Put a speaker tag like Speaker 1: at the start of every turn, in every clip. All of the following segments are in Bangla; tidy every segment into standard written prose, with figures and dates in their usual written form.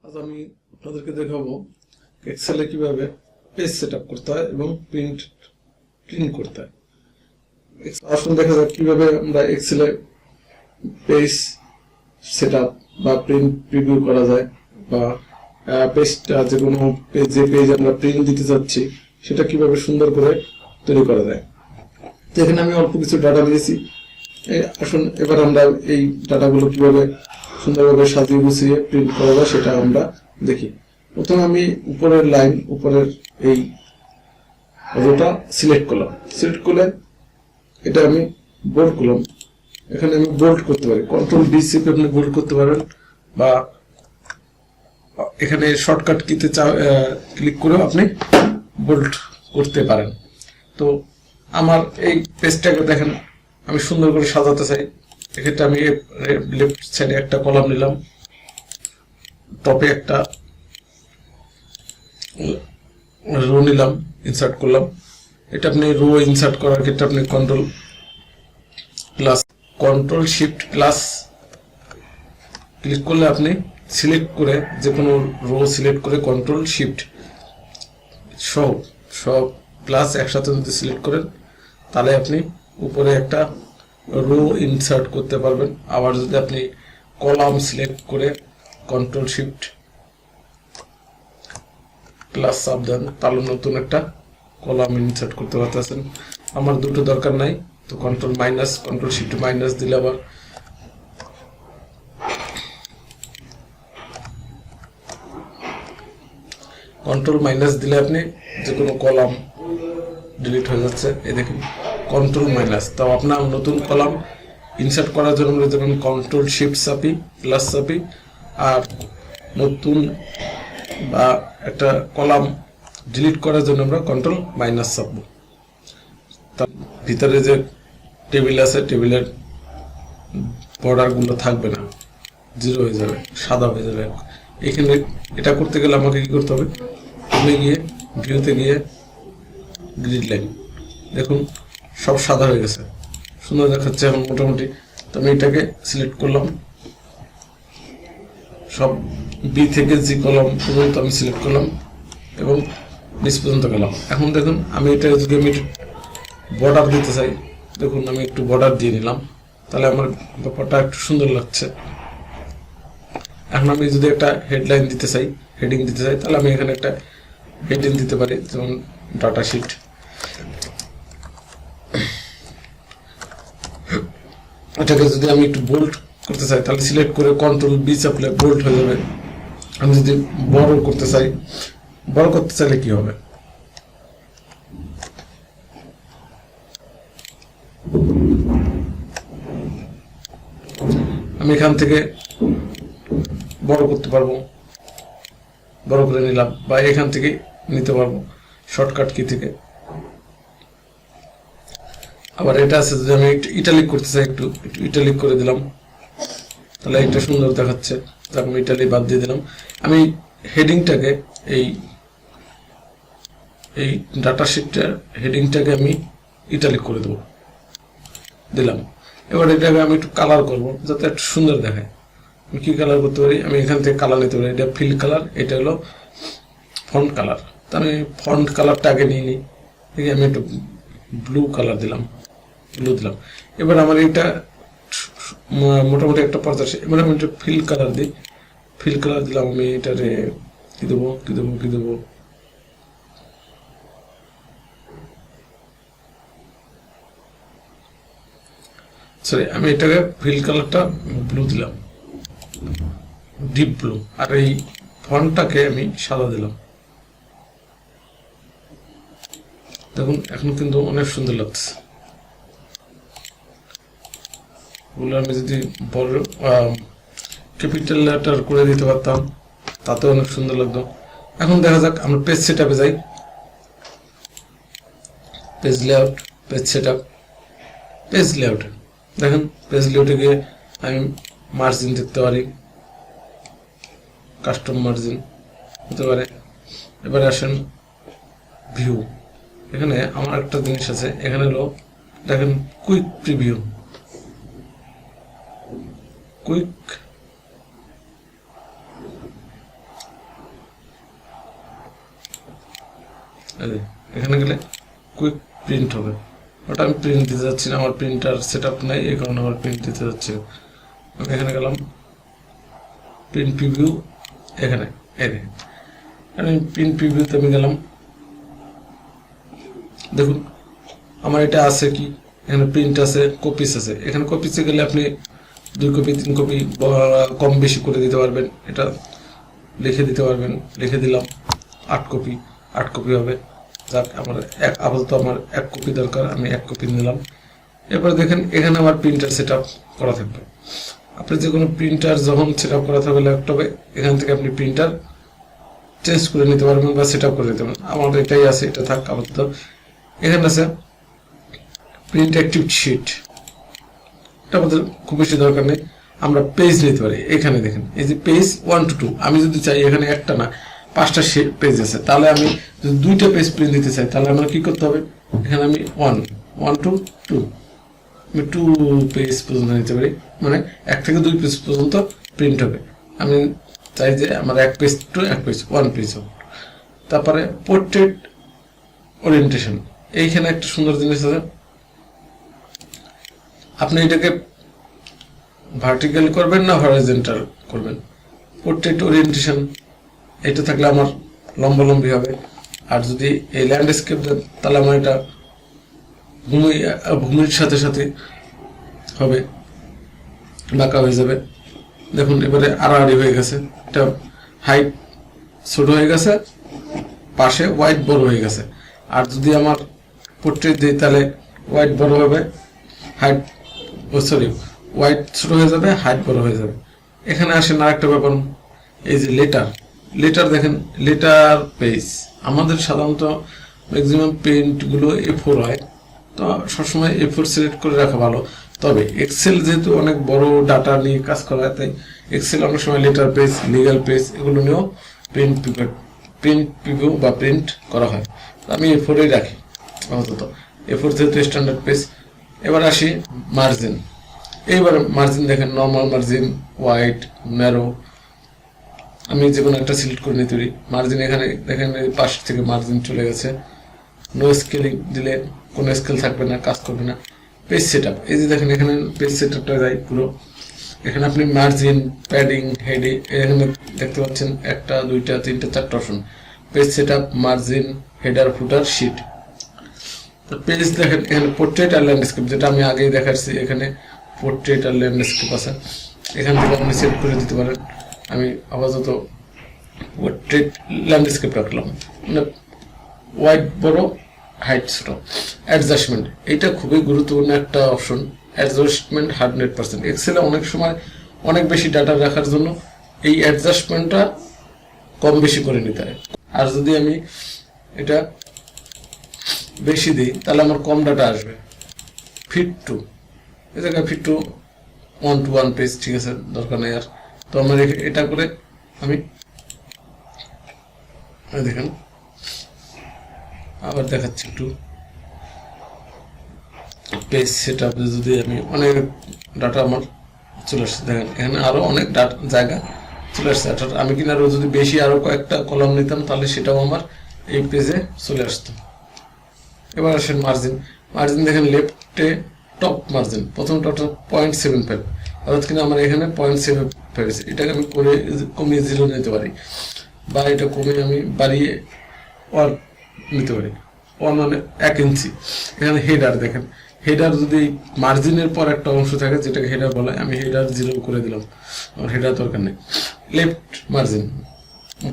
Speaker 1: আজ আমি আপনাদেরকে দেখাবো এক্সেলে কিভাবে পেজ সেটআপ করতে হয় এবং প্রিন্ট করতে হয়। আসুন দেখা যাক কিভাবে আমরা এক্সেলে পেজ সেটআপ বা প্রিন্ট প্রিভিউ করা যায়, বা পেজটা যে কোনো পেজ আমরা প্রিন্ট দিতে চাচ্ছি সেটা কিভাবে সুন্দর করে তৈরি করা যায়। তো এখানে আমি অল্প কিছু ডাটা দিয়েছি। আসুন এবার আমরা এই ডাটাগুলো কিভাবে সুন্দরভাবে সাজিয়ে গুছিয়ে প্রিন্ট করা যায় সেটা আমরা দেখি। প্রথমে আমি উপরের এই রোটা সিলেক্ট করলাম। সিলেক্ট করলে এটা আমি বোল্ড করলাম। এখানে আমি বোল্ড করতে পারি, কন্ট্রোল ডি চেপে আপনি বোল্ড করতে পারেন, বা এখানে শর্টকাট কিতে ক্লিক করেও আপনি বোল্ড করতে পারেন। তো আমার এই পেজটাকে দেখেন আমি সুন্দর করে সাজাতে চাই। এক্ষেত্রে আমি লেফট সাইডে একটা কলাম নিলাম, টপে একটা রো নিলাম, ইনসার্ট করলাম। এটা আপনি রো ইনসার্ট করার ক্ষেত্রে আপনি কন্ট্রোল শিফট প্লাস ক্লিক করলে আপনি সিলেক্ট করে যে কোনো রো সিলেক্ট করে কন্ট্রোল শিফট সব প্লাস একসাথে যদি সিলেক্ট করেন তাহলে আপনি উপরে একটা রো ইনসার্ট করতে পারবেন। আবার যদি আপনি কলাম সিলেক্ট করে কন্ট্রোল শিফট প্লাস সাব দেন তাহলে নতুন একটা কলাম ইনসার্ট করতে পারতেছেন। আমার দুটো দরকার নাই, তো কন্ট্রোল শিফট মাইনাস দিলে আবার কন্ট্রোল মাইনাস দিলে আপনি যে কোনো কলাম ডিলিট হয়ে যাচ্ছে। এই দেখুন কন্ট্রোল মাইনাস। তাও আপনার নতুন কলাম ইনসার্ট করার জন্য আমরা যেমন কন্ট্রোল শিফট চাপি প্লাস চাপি, আর নতুন বা একটা কলাম ডিলিট করার জন্য আমরা কন্ট্রোল মাইনাস চাপবো। তার ভিতরে যে টেবিল আছে টেবিলের বর্ডারগুলো থাকবে না, জিরো হয়ে যাবে, সাদা হয়ে যাবে। এখানে এটা করতে গেলে আমাকে কি করতে হবে, আমি গিয়ে ভিউতে গিয়ে গ্রিড লাইন দেখুন সব সাদা হয়ে গেছে, সুন্দর দেখাচ্ছে এখন মোটামুটি। তো আমি এটাকে সিলেক্ট করলাম, সব বি থেকে জি কলাম পর্যন্ত আমি সিলেক্ট করলাম এবং নিচ পর্যন্ত গেলাম। এখন দেখুন আমি এটা যদি আমি বর্ডার দিতে চাই, দেখুন আমি একটু বর্ডার দিয়ে নিলাম, তাহলে আমার ব্যাপারটা একটু সুন্দর লাগছে। এখন আমি যদি একটা হেডলাইন দিতে চাই, হেডিং দিতে চাই, তাহলে আমি এখানে একটা হেডিং দিতে পারি, যেমন ডাটা শিট। এটাকে যদি আমি একটু বোল্ড করতে চাই তাহলে সিলেক্ট করে কন্ট্রোল বি চাপলে বোল্ড হয়ে যাবে। আমি যদি বড় করতে চাইলে কি হবে, আমি এখান থেকে বড় করতে পারবো, বড় করে নিলাম, বা এখান থেকে নিতে পারবো শর্টকাট কি থেকে। আবার এটা আছে যদি আমি একটু ইটালিক করতে চাই, একটু ইটালিক করে দিলাম, তাহলে এটা সুন্দর দেখাচ্ছে। আমি ইটালি বাদ দিয়ে দিলাম। আমি হেডিংটাকে এই ডাটা শিটটার হেডিংটাকে আমি ইটালিক করে দিলাম। এবার এটাকে আমি একটু কালার করবো যাতে একটু সুন্দর দেখায়। আমি কি কালার করতে পারি, আমি এখান থেকে কালার নিতে পারি। এটা ফিল কালার, এটা হলো ফন্ট কালার। তা আমি ফন্ট কালারটা আগে নিয়ে নিই। দেখি আমি একটু ব্লু দিলাম। এবার আমার এটা মোটামুটি একটা পর্যায়ে, এবার আমি একটু ফিল কালার দিই। ফিল কালার দিলাম, আমি এটারে কি দেবো সরি, আমি এটাকে ফিল কালারটা ব্লু দিলাম, ডিপ ব্লু। আর এই ফন্টটাকে আমি সাদা দিলাম। দেখুন এখন কিন্তু অনেক সুন্দর লাগছে। আমি যদি বড় ক্যাপিটাল লেটার করে দিতে পারতাম তাতে অনেক সুন্দর লাগতো। এখন দেখা যাক আমরা পেজ সেটআপে যাই। Page layout, page setup, page layout. দেখেন পেজ লেআউটে গিয়ে আমি মার্জিন দেখতে পারি, কাস্টম মার্জিন হতে পারে। এবারে আসেন ভিউ। এখানে আমার একটা জিনিস আছে, এখানে হলো দেখেন কুইক প্রিভিউ, এই যে এখানে গেলে কুইক প্রিন্ট হবে, ওটা আমি প্রিন্ট দিতে যাচ্ছি না, আমার প্রিন্টার সেট আপ নাই, এই কারণে আমার প্রিন্ট দিতে যাচ্ছি না। আমি এখানে গেলাম প্রিন্ট প্রিভিউ, এখানে এই দেখেন আমি প্রিন্ট প্রিভিউতে আমি গেলাম, দেখুন আমার এটা আছে কি, এখানে প্রিন্ট আছে, কপিস আছে। এখানে কপিসে গেলে আপনি 2 কপি 3 কপি কম বেশি করে দিতে পারবেন, এটা লিখে দিতে পারবেন। লিখে দিলাম 8 কপি, 8 কপি হবে। যাক আমার আপাতত আমার 1 কপি দরকার, আমি 1 কপি নিলাম। এরপরে দেখেন এখানে আমার প্রিন্টার সেট আপ করা থাকবে। আপনি যে কোনো প্রিন্টার যখন সেট আপ করা থাকবে ল্যাপটপে, এখান থেকে আপনি প্রিন্টার চেঞ্জ করে নিতে পারবেন বা সেট আপ করে নিতে পারবেন। আমার এটাই আছে, এটা থাক আপাতত। এখানে আছে প্রিন্ট অ্যাক্টিভ শিট, এটা আমাদের খুব বেশি দরকার নেই, আমরা পেজ নিতে পারি। এখানে দেখেন এই যে পেজ 1 to 2, আমি যদি চাই এখানে একটা না 5টা পেজ আছে, তাহলে আমি যদি 2টা পেজ প্রিন্ট দিতে চাই তাহলে আমার কি করতে হবে, এখানে আমি 1 to 2, আমি 2 পেজ পর্যন্ত নিতে পারি, মানে 1 থেকে 2 পেজ পর্যন্ত প্রিন্ট হবে। আমি চাই যে আমার 1 পেজ টু 1 পেজ 1 পেজ হবে। তারপরে পোর্ট্রেট ওরিয়েন্টেশন, এইখানে একটা সুন্দর জিনিস আছে, আপনি এটাকে ভার্টিক্যাল করবেন না হরাইজন্টাল করবেন। পোর্ট্রেট ওরিয়েন্টেশন এটা থাকলে আমার লম্বালম্বি হবে, আর যদি এই ল্যান্ডস্কেপ দেন তাহলে আমার এটা ভূমির সাথে সাথে হবে, বাঁকা হয়ে যাবে। দেখুন এবারে আড়াআড়ি হয়ে গেছে, এটা হাইট ছোট হয়ে গেছে, পাশে ওয়াইড বড় হয়ে গেছে। আর যদি আমার পোর্ট্রেট দিই তাহলে ওয়াইড বড় হবে, হাইট ওয়াইড ছোট হয়ে যাবে, হাইট বড় হয়ে যাবে। এখানে আসেন আর একটা ব্যাপার, এই যে লেটার দেখেন, লেটার পেজ আমাদের সাধারণত ম্যাক্সিমাম প্রিন্টগুলো A4 হয়, তো সবসময় A4 সিলেক্ট করে রাখা ভালো। তবে এক্সেল যেহেতু অনেক বড় ডাটা নিয়ে কাজ করা হয়, তাই এক্সেল অনেক সময় লেটার পেজ, লিগ্যাল পেজ এগুলো নিয়েও প্রিন্ট প্রিভিউ বা প্রিন্ট করা হয়। আমি A4-এই রাখি আপাতত, A4 যেহেতু স্ট্যান্ডার্ড পেজ। এবার আসি মার্জিন। এইবার মার্জিন দেখেন, নর্মাল মার্জিন, হোয়াইট, ন্যারো, আমি যে কোনো একটা সিলেক্ট করে নিতে পারি। মার্জিন এখানে দেখেন পাশ থেকে মার্জিন চলে গেছে। নো স্কেলিং দিলে কোনো স্কেল থাকবে না, কাজ করবে না। পেজ সেট আপ, এই যে দেখেন এখানে পেজ সেট আপটা যায় পুরো। এখানে আপনি মার্জিন, প্যাডিং, হেডিং, এখানে দেখতে পাচ্ছেন 1টা 2টা 3টা 4টা option. Page set up, margin, header, footer, sheet. তো পেজ দেখেন এখানে পোর্ট্রেট আর ল্যান্ডস্কেপ, যেটা আমি আগেই দেখাচ্ছি, এখানে পোর্ট্রেট আর ল্যান্ডস্কেপ আছে। এখান থেকে আপনি সেট করে দিতে পারেন। আমি আপাতত পোর্ট্রেট ল্যান্ডস্কেপ রাখলাম, মানে ওয়াইড বড়, হাইট ছোট। অ্যাডজাস্টমেন্ট, এটা খুবই গুরুত্বপূর্ণ একটা অপশন। অ্যাডজাস্টমেন্ট 100%। এক্সেলে অনেক সময় অনেক বেশি ডাটা রাখার জন্য এই অ্যাডজাস্টমেন্টটা কম বেশি করে নিতে হয়। আর যদি আমি এটা বেশি দিই তাহলে আমার কম ডাটা আসবে। ফিট টু, এই জায়গায় ফিট টু 1 to 1 পেজ, ঠিক আছে, দরকার নেই আর। তো আমার এটা করে আমি দেখেন আবার দেখাচ্ছি একটু পেজ সেট আপ। যদি আমি অনেক ডাটা আমার চলে আসছে, দেখেন এখানে আরো অনেক ডাটা জায়গা চলে আসছে। আমি কিনা আরো যদি বেশি আরো কয়েকটা কলাম নিতাম তাহলে সেটাও আমার এই পেজে চলে আসতো। এবার আসেন মার্জিন। মার্জিন দেখেন লেফটে টপ মার্জিন প্রথমটা 0.75, অর্থাৎ কিনা আমার এখানে 0.75 আছে। এটাকে আমি করে কমিয়ে 0 নিতে পারি, বা এটা কমিয়ে আমি বাড়িয়ে 1 নিতে পারি। 1 মানে 1 ইঞ্চি। এখানে হেডার দেখেন, হেডার যদি মার্জিনের পর একটা অংশ থাকে যেটাকে হেডার বলা হয়, আমি হেডার 0 করে দিলাম, আমার হেডার দরকার নেই। লেফট মার্জিন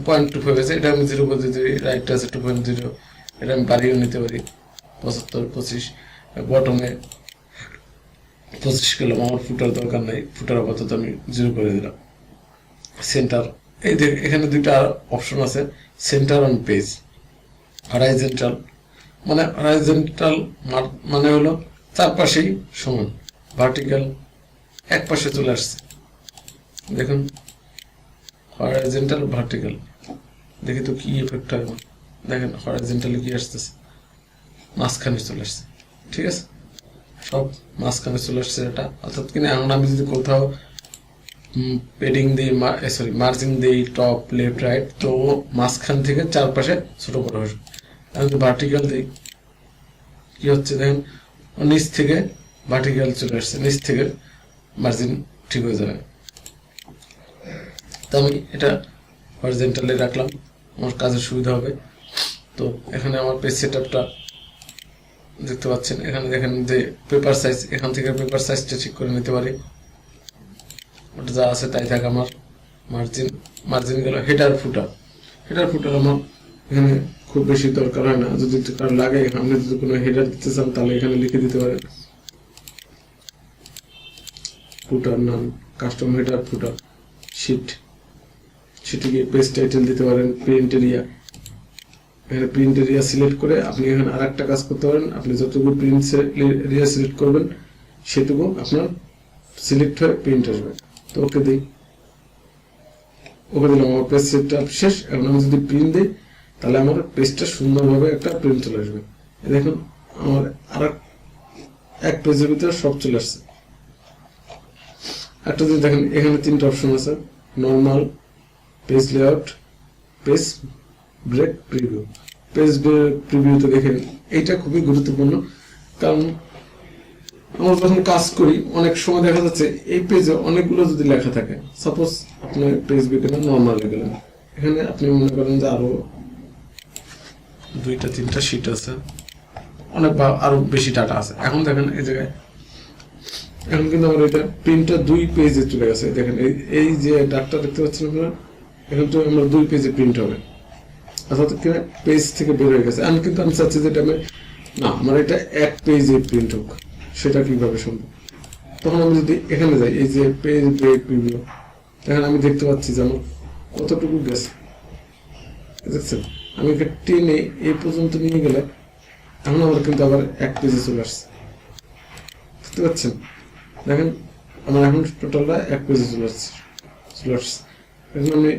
Speaker 1: 0.25 আছে, এটা আমি 0 করে দিতে পারি। রাইট আছে 2.0, এটা আমি বাড়িয়েও নিতে পারি 75 25। বটমে 25 করলাম, আমার ফুটার দরকার নাই, ফুটার আপাতত আমি 0 করে দিলাম। সেন্টার, এই যে এখানে 2টা অপশন আছে, সেন্টার অন পেজ। হরাইজন্টাল মানে হলো চারপাশেই সমান। ভার্টিক্যাল এক পাশে চলে আসছে, দেখুন হরাইজন্টাল ভার্টিক্যাল। দেখি তো কি এফেক্ট হয়। দেখেন হরাইজন্টালে কি আসতেছে, মাঝখানে চলে আসছে, ঠিক আছে, সব মাঝখানে চলে আসছে এটা। অর্থাৎ কিনা এখন আমি যদি কোথাও পেডিং দিই, মার্জিন দিই টপ লেফট রাইট, তো মাঝখান থেকে চারপাশে ছোট বড় হবে। আমি যদি ভার্টিক্যাল দিই কি হচ্ছে দেখেন, নিচ থেকে ভার্টিক্যাল চলে আসছে, নিচ থেকে মার্জিন ঠিক হয়ে যাবে। তো আমি এটা হরিজন্টালি রাখলাম, আমার কাজের সুবিধা হবে। তো এখানে আমার পেজ সেটআপটা দেখতে পাচ্ছেন, এখানে দেখেন যে পেপার সাইজ, এখান থেকে পেপার সাইজটা ঠিক করে নিতে পারি, ওটা যা আছে তাই থাকে। আমার মার্জিন গেল। হেডার ফুটার আমার এখানে খুব বেশি দরকার হয় না, যদি কার লাগে আপনি যদি কোনো হেডার দিতে চান তাহলে এখানে লিখে দিতে পারেন ফুটার নাম, কাস্টম হেডার ফুটার, শিটে গিয়ে পেজ টাইটেল দিতে পারেন, প্রিন্ট এরিয়া, এখানে প্রিন্ট এরিয়া সিলেক্ট করে আপনি এখানে আর একটা কাজ করতে পারেন, আপনি যতটুকু প্রিন্ট এরিয়া সিলেক্ট করবেন সেটুকু আপনার সিলেক্ট হয়ে প্রিন্ট আসবে। তো ওকে দিই, ওকে দিলাম, আমার পেজ সেটআপ শেষ। এখন আমি যদি প্রিন্ট দিই তাহলে আমার পেজটা সুন্দরভাবে একটা প্রিন্ট চলে আসবে। দেখুন আমার আর এক পেজের ভিতরে সব চলে আসছে। একটা যদি দেখেন এখানে 3টা অপশন আছে, normal, page layout, page break preview. Page break প্রিভিউতে দেখেন এইটা খুবই গুরুত্বপূর্ণ, কারণ আমরা যখন কাজ করি অনেক সময় দেখা যাচ্ছে এই পেজে অনেকগুলো যদি লেখা থাকে, সাপোজ আপনি পেজ ব্রেকে নর্মাল গেলেন, এখানে আপনি মনে করেন যে আরো 2টা 3টা শিট আছে, অনেক বা আরো বেশি ডাটা আছে। এখন দেখেন এই জায়গায় এখন কিন্তু আমার এটা প্রিন্টটা 2 পেজে চলে গেছে। দেখেন এই যে ডাটা দেখতে পাচ্ছেন আপনারা, এখন তো আমার 2 পেজে প্রিন্ট হবে, অর্থাৎ কিনা পেজ থেকে বের হয়ে গেছে। আমি চাচ্ছি যে এটা না, আমার এটা 1 পেজে প্রিন্ট হোক, সেটা কিভাবে সম্ভব? তখন আমি যদি এখানে যাই, এই যে পেজ ব্রেক প্রিভিউ, দেখেন আমি দেখতে পাচ্ছি যে আমার কতটুকু গেছে, দেখছেন? আমি টেনে এই পর্যন্ত নিয়ে গেলে এখন আমার কিন্তু আবার 1 পেজে চলে আসছে, দেখতে পাচ্ছেন? দেখেন আমার এখন টোটালটা 1 পেজে চলে আসছে। এখন আমি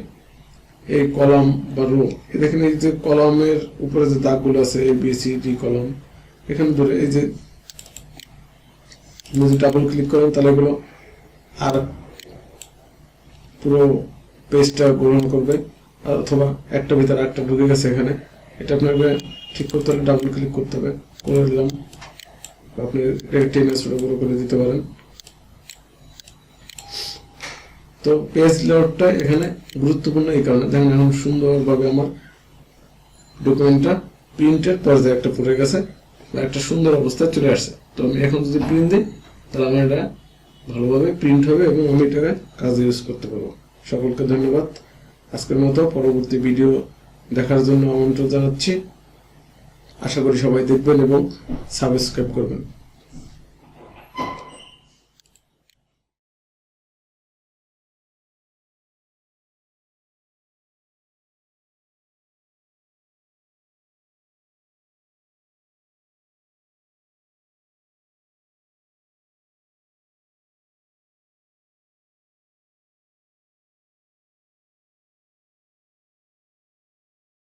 Speaker 1: এই কলাম বা রো, দেখেন এই যে কলামের উপরে যে দাগগুলো আছে ABCD কলাম, এখানে ধরে এই যে যদি ডাবল ক্লিক করেন তাহলে এগুলো আর পুরো পেজটা গ্রহণ করবে, অথবা একটা ভিতরে একটা ঢুকে গেছে এখানে, এটা আপনাকে ঠিক করতে হলে ডাবল ক্লিক করতে হবে, করে দিলাম। আপনি টেনে ছোট বড় করে দিতে পারেন। তো পেজ লেআউটটা এখানে গুরুত্বপূর্ণ এই কারণে, দেখেন এখন সুন্দরভাবে আমার ডকুমেন্টটা প্রিন্টের পর্যায়ে একটা পড়ে গেছে, একটা সুন্দর অবস্থায় চলে আসছে। তো আমি এখন যদি প্রিন্ট দিই তাহলে আমার এটা ভালোভাবে প্রিন্ট হবে এবং আমি এটাকে কাজে ইউজ করতে পারবো। সকলকে ধন্যবাদ। আজকের মতো পরবর্তী ভিডিও দেখার জন্য আমন্ত্রণ জানাচ্ছি। আশা করি সবাই দেখবেন এবং সাবস্ক্রাইব করবেন।